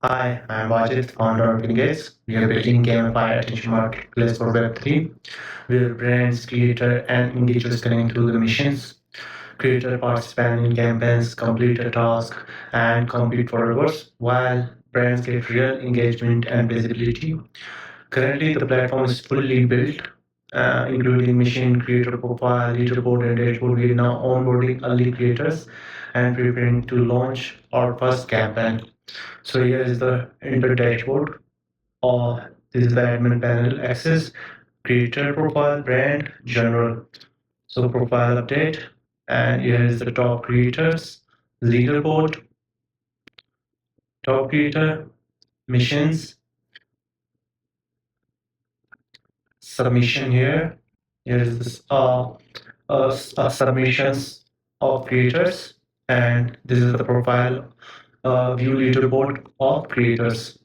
Hi, I'm Wajid, founder of Engage. We are building gamified attention marketplace for Web3, where brands, creator, and engagers connect through the missions. Creator participate in campaigns, complete a task, and compete for rewards, while brands get real engagement and visibility. Currently, the platform is fully built, including mission, creator profile, leaderboard, and dashboard. We are now onboarding early creators and preparing to launch our first campaign. So here is the enter dashboard, or this is the admin panel access, creator profile, brand, general. So profile update, and here is the top creators, leaderboard, top creator, missions, submission here. Here is this submissions of creators, and this is the profile view leaderboard of creators.